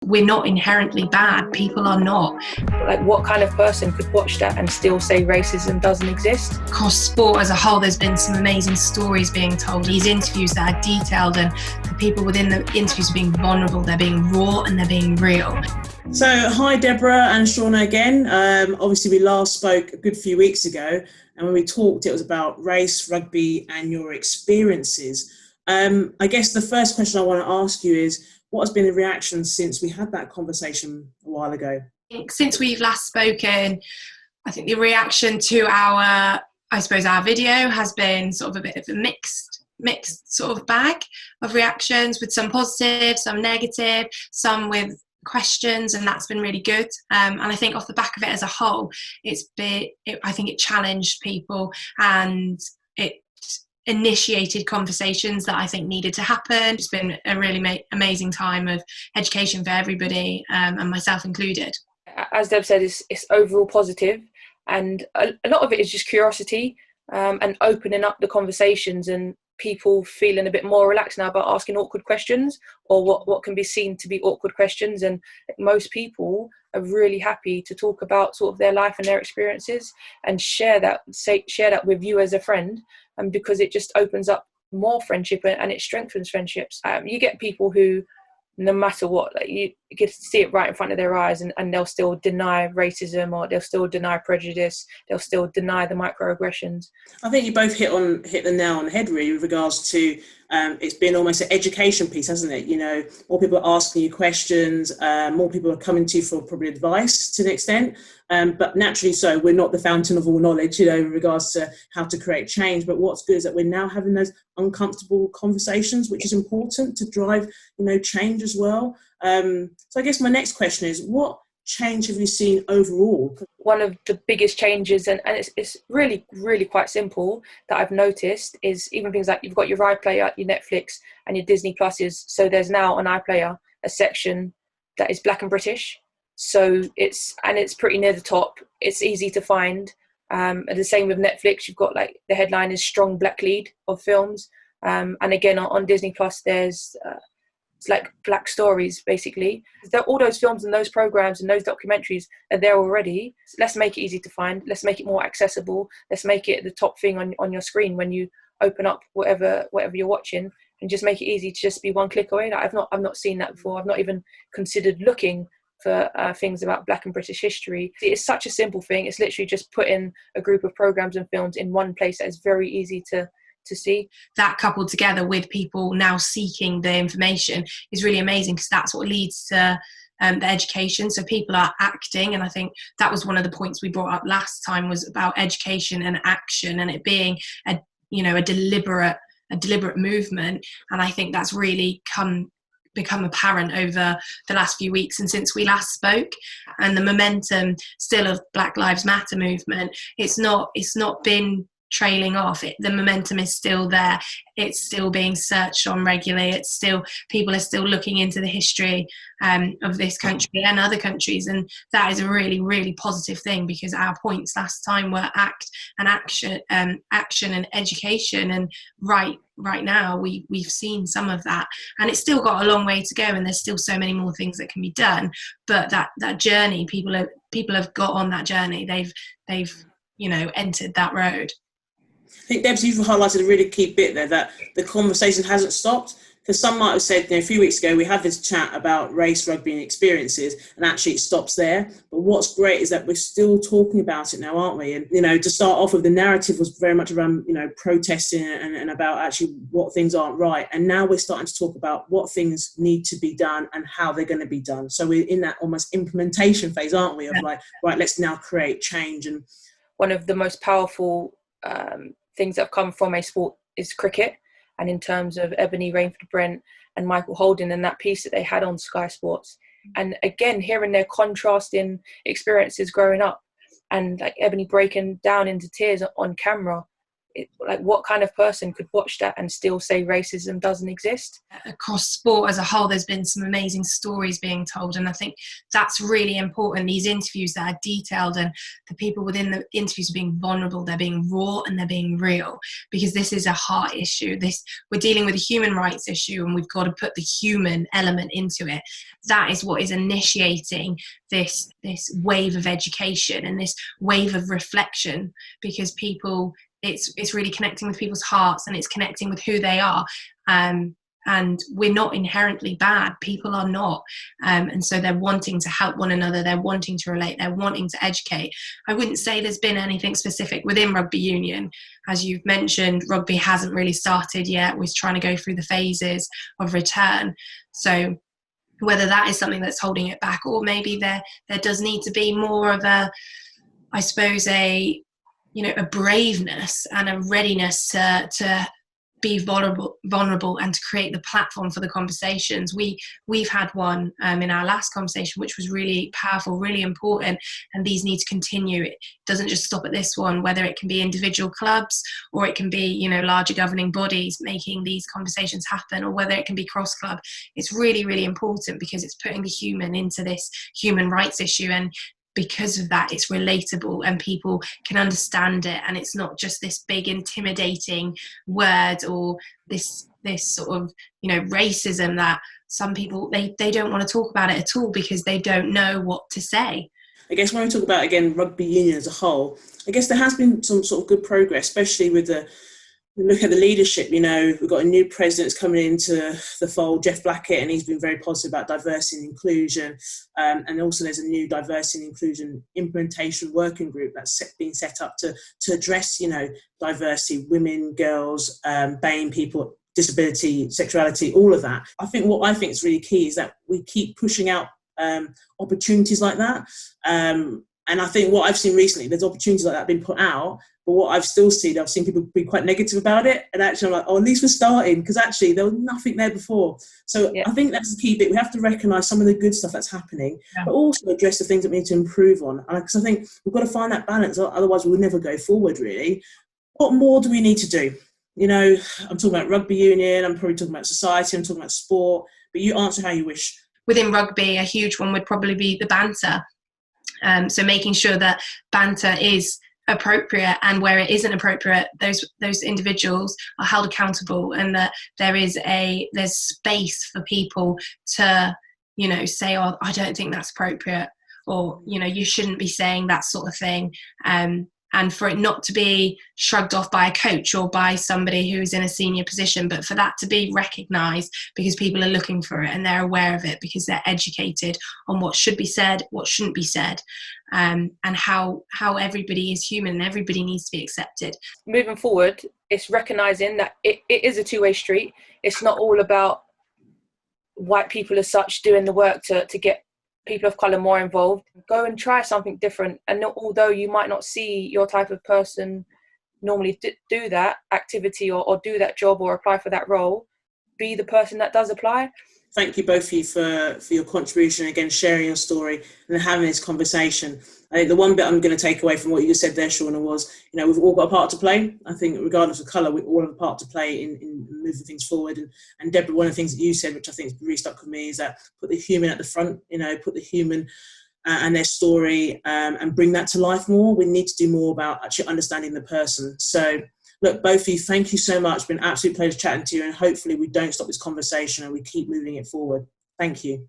We're not inherently bad. People are not. Like, what kind of person could watch that and still say racism doesn't exist? Across sport as a whole, there's been some amazing stories being told. These interviews that are detailed, and the people within the interviews are being vulnerable, they're being raw and they're being real. So, hi Deborah and Shaunagh again. Obviously, we last spoke a good few weeks ago, and when we talked, it was about race, rugby, and your experiences. I guess the first question I want to ask you is, what has been the reaction since we had that conversation a while ago? Since we've last spoken, I think the reaction to our video has been sort of a bit of a mixed sort of bag of reactions, with some positive, some negative, some with questions, and that's been really good. And I think off the back of it as a whole, I think it challenged people, and it initiated conversations that I think needed to happen. It's been a really amazing time of education for everybody, and myself included. As Deb said, it's overall positive, and a lot of it is just curiosity, and opening up the conversations, and people feeling a bit more relaxed now about asking awkward questions, or what can be seen to be awkward questions. And most people are really happy to talk about sort of their life and their experiences and share that with you as a friend, and because it just opens up more friendship and it strengthens friendships. You get people who, no matter what, like, you get to see it right in front of their eyes, and they'll still deny racism, or they'll still deny prejudice, they'll still deny the microaggressions. I think you both hit the nail on the head, really, with regards to it's been almost an education piece, hasn't it? You know, more people are asking you questions, more people are coming to you for probably advice to an extent, but naturally so, we're not the fountain of all knowledge, you know, in regards to how to create change. But what's good is that we're now having those uncomfortable conversations, which is important to drive, you know, change as well. So I guess my next question is, what change have you seen overall? One of the biggest changes, and it's really, really quite simple, that I've noticed is even things like you've got your iPlayer, your Netflix, and your Disney Pluses. So there's now on iPlayer a section that is Black and British. So it's pretty near the top. It's easy to find. And the same with Netflix. You've got, like, the headline is Strong Black Lead of Films. And again, on Disney Plus, there's it's like Black Stories, basically. All those films and those programs and those documentaries are there already. Let's make it easy to find. Let's make it more accessible. Let's make it the top thing on your screen when you open up whatever you're watching, and just make it easy to just be one click away. Like, I've not seen that before. I've not even considered looking for things about Black and British history. It's such a simple thing. It's literally just putting a group of programs and films in one place that is very easy to see. That coupled together with people now seeking the information is really amazing, because that's what leads to the education. So people are acting, and I think that was one of the points we brought up last time, was about education and action, and it being a deliberate movement. And I think that's really become apparent over the last few weeks and since we last spoke. And the momentum still of Black Lives Matter movement, it's not been trailing off. The momentum is still there. It's still being searched on regularly. People are still looking into the history of this country and other countries, and that is a really, really positive thing, because our points last time were action and education, and right now we've seen some of that, and it's still got a long way to go, and there's still so many more things that can be done. But that journey, people have got on that journey. They've entered that road. I think, Debs, you've highlighted a really key bit there, that the conversation hasn't stopped. Because some might have said, a few weeks ago, we had this chat about race, rugby and experiences, and actually it stops there. But what's great is that we're still talking about it now, aren't we? And, to start off with, the narrative was very much around, protesting and about actually what things aren't right. And now we're starting to talk about what things need to be done and how they're going to be done. So we're in that almost implementation phase, aren't we? Of like, right, let's now create change. And one of the most powerful things that have come from a sport is cricket. And in terms of Ebony Rainford-Brent and Michael Holden and that piece that they had on Sky Sports, and again hearing their contrasting experiences growing up, and like Ebony breaking down into tears on camera, like what kind of person could watch that and still say racism doesn't exist? Across sport as a whole, there's been some amazing stories being told, and I think that's really important. These interviews that are detailed, and the people within the interviews are being vulnerable, they're being raw, and they're being real, because this is a heart issue. We're dealing with a human rights issue, and we've got to put the human element into it. That is what is initiating this wave of education and this wave of reflection, because people, it's really connecting with people's hearts, and it's connecting with who they are. And we're not inherently bad. People are not. And so they're wanting to help one another. They're wanting to relate. They're wanting to educate. I wouldn't say there's been anything specific within rugby union. As you've mentioned, rugby hasn't really started yet. We're trying to go through the phases of return. So whether that is something that's holding it back, or maybe there does need to be more of a, I suppose, a braveness and a readiness to be vulnerable and to create the platform for the conversations. We've had one in our last conversation, which was really powerful, really important, and these need to continue. It doesn't just stop at this one, whether it can be individual clubs or it can be, larger governing bodies making these conversations happen, or whether it can be cross club. It's really, really important, because it's putting the human into this human rights issue, and because of that, it's relatable and people can understand it, and it's not just this big intimidating word, or this sort of racism that some people they don't want to talk about it at all because they don't know what to say. I guess when we talk about, again, rugby union as a whole, I guess there has been some sort of good progress, especially with look at the leadership. We've got a new president that's coming into the fold, Jeff Blackett, and he's been very positive about diversity and inclusion. And also there's a new diversity and inclusion implementation working group that's being set up to address, diversity, women, girls, BAME people, disability, sexuality, all of that. What I think is really key is that we keep pushing out opportunities like that. And I think what I've seen recently, there's opportunities like that being put out, but what I've seen people be quite negative about it. And actually I'm like, at least we're starting, because actually there was nothing there before. So yeah. I think that's the key bit. We have to recognise some of the good stuff that's happening, but also address the things that we need to improve on. Because I think we've got to find that balance, otherwise we'll never go forward, really. What more do we need to do? I'm talking about rugby union, I'm probably talking about society, I'm talking about sport, but you answer how you wish. Within rugby, a huge one would probably be the banter. So making sure that banter is appropriate, and where it isn't appropriate, those individuals are held accountable, and that there's space for people to say, oh, I don't think that's appropriate, or you shouldn't be saying that sort of thing, and for it not to be shrugged off by a coach or by somebody who's in a senior position, but for that to be recognised, because people are looking for it and they're aware of it, because they're educated on what should be said, what shouldn't be said, and how everybody is human and everybody needs to be accepted. Moving forward, it's recognising that it is a two-way street. It's not all about white people as such doing the work to get people of colour more involved. Go and try something different, and although you might not see your type of person normally do that activity or do that job or apply for that role, be the person that does apply. Thank you both of you for your contribution, again, sharing your story and having this conversation. I think the one bit I'm going to take away from what you just said there, Shaunagh, was, we've all got a part to play. I think regardless of colour, we all have a part to play in moving things forward. And Deborah, one of the things that you said, which I think has really stuck with me, is that put the human at the front, put the human and their story and bring that to life more. We need to do more about actually understanding the person. So, look, both of you, thank you so much. It's been an absolute pleasure chatting to you, and hopefully we don't stop this conversation and we keep moving it forward. Thank you.